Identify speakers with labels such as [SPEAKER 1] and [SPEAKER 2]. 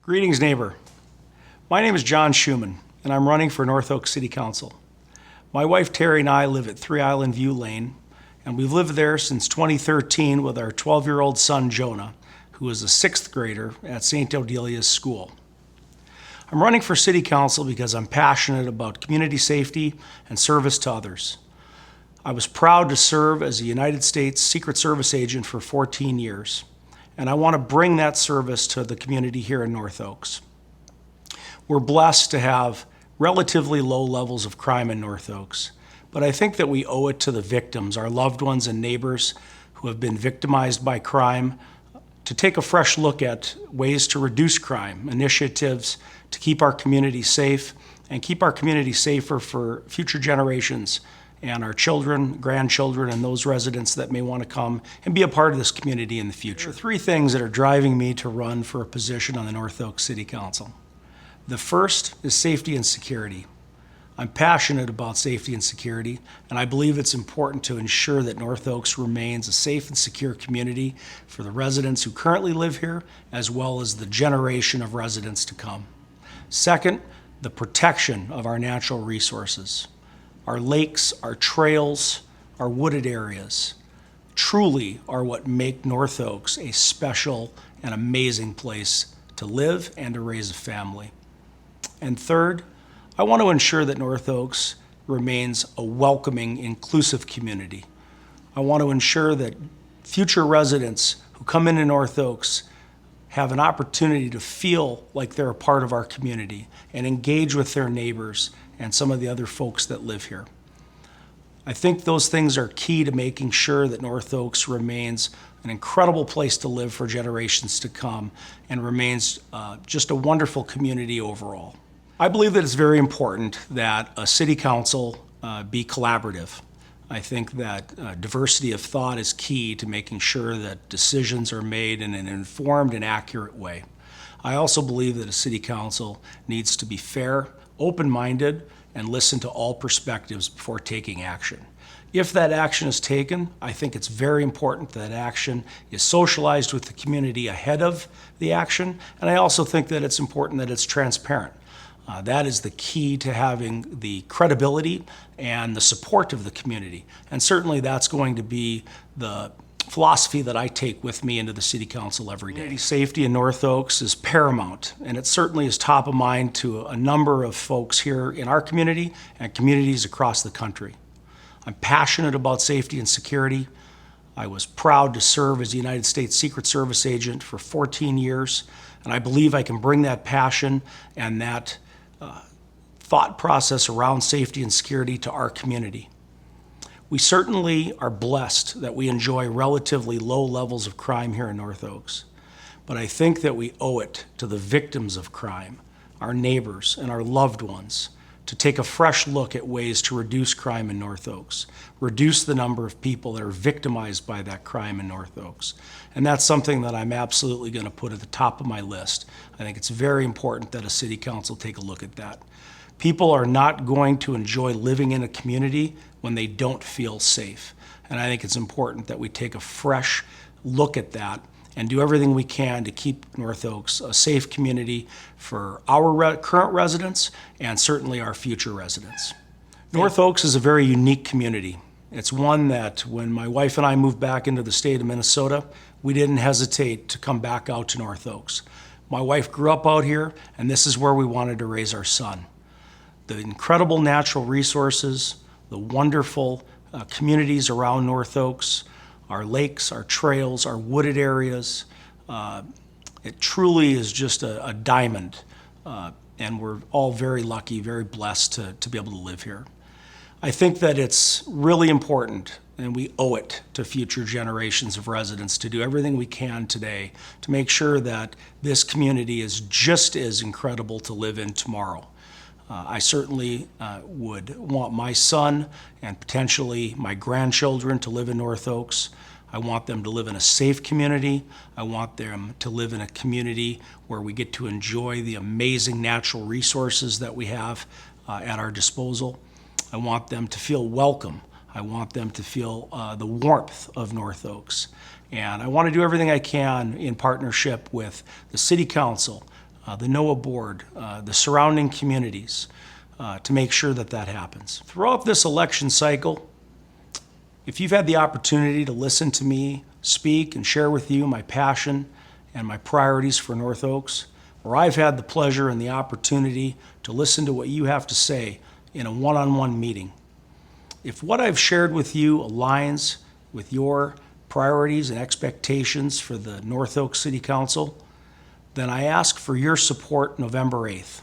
[SPEAKER 1] Greetings, neighbor. My name is John Shuman, and I'm running for North Oaks City Council. My wife Terry and I live at 3 Island View Lane, and we've lived there since 2013 with our 12-year-old son Jonah, who is a 6th grader at St. Odelia's School. I'm running for City Council because I'm passionate about community safety and service to others. I was proud to serve as a United States Secret Service agent for 14 years. And I want to bring that service to the community here in North Oaks. We're blessed to have relatively low levels of crime in North Oaks, but I think that we owe it to the victims, our loved ones and neighbors who have been victimized by crime, to take a fresh look at ways to reduce crime, initiatives to keep our community safe and keep our community safer for future generations and our children, grandchildren, and those residents that may want to come and be a part of this community in the future. There are 3 things that are driving me to run for a position on the North Oaks City Council. The first is safety and security. I'm passionate about safety and security, and I believe it's important to ensure that North Oaks remains a safe and secure community for the residents who currently live here, as well as the generation of residents to come. Second, the protection of our natural resources. Our lakes, our trails, our wooded areas truly are what make North Oaks a special and amazing place to live and to raise a family. And third, I want to ensure that North Oaks remains a welcoming, inclusive community. I want to ensure that future residents who come into North Oaks have an opportunity to feel like they're a part of our community and engage with their neighbors and some of the other folks that live here. I think those things are key to making sure that North Oaks remains an incredible place to live for generations to come and remains just a wonderful community overall. I believe that it's very important that a city council be collaborative. I think that diversity of thought is key to making sure that decisions are made in an informed and accurate way. I also believe that a city council needs to be fair, open-minded, and listen to all perspectives before taking action. If that action is taken, I think it's very important that action is socialized with the community ahead of the action, and I also think that it's important that it's transparent. That is the key to having the credibility and the support of the community, and certainly that's going to be the philosophy that I take with me into the City Council every day. Community safety in North Oaks is paramount, and it certainly is top of mind to a number of folks here in our community and communities across the country. I'm passionate about safety and security. I was proud to serve as a United States Secret Service agent for 14 years, and I believe I can bring that passion and that thought process around safety and security to our community. We certainly are blessed that we enjoy relatively low levels of crime here in North Oaks, but I think that we owe it to the victims of crime, our neighbors and our loved ones, to take a fresh look at ways to reduce crime in North Oaks, reduce the number of people that are victimized by that crime in North Oaks. And that's something that I'm absolutely going to put at the top of my list. I think it's very important that a city council take a look at that. People are not going to enjoy living in a community when they don't feel safe. And I think it's important that we take a fresh look at that and do everything we can to keep North Oaks a safe community for our current residents and certainly our future residents. North Oaks is a very unique community. It's one that when my wife and I moved back into the state of Minnesota, we didn't hesitate to come back out to North Oaks. My wife grew up out here, and this is where we wanted to raise our son. The incredible natural resources, the wonderful communities around North Oaks, our lakes, our trails, our wooded areas. It truly is just a diamond, and we're all very lucky, very blessed to be able to live here. I think that it's really important, and we owe it to future generations of residents to do everything we can today to make sure that this community is just as incredible to live in tomorrow. I certainly would want my son and potentially my grandchildren to live in North Oaks. I want them to live in a safe community. I want them to live in a community where we get to enjoy the amazing natural resources that we have at our disposal. I want them to feel welcome. I want them to feel the warmth of North Oaks. And I want to do everything I can in partnership with the City Council the NOAA board, the surrounding communities, to make sure that that happens. Throughout this election cycle, if you've had the opportunity to listen to me speak and share with you my passion and my priorities for North Oaks, or I've had the pleasure and the opportunity to listen to what you have to say in a one-on-one meeting, if what I've shared with you aligns with your priorities and expectations for the North Oaks City Council, then I ask for your support November 8th.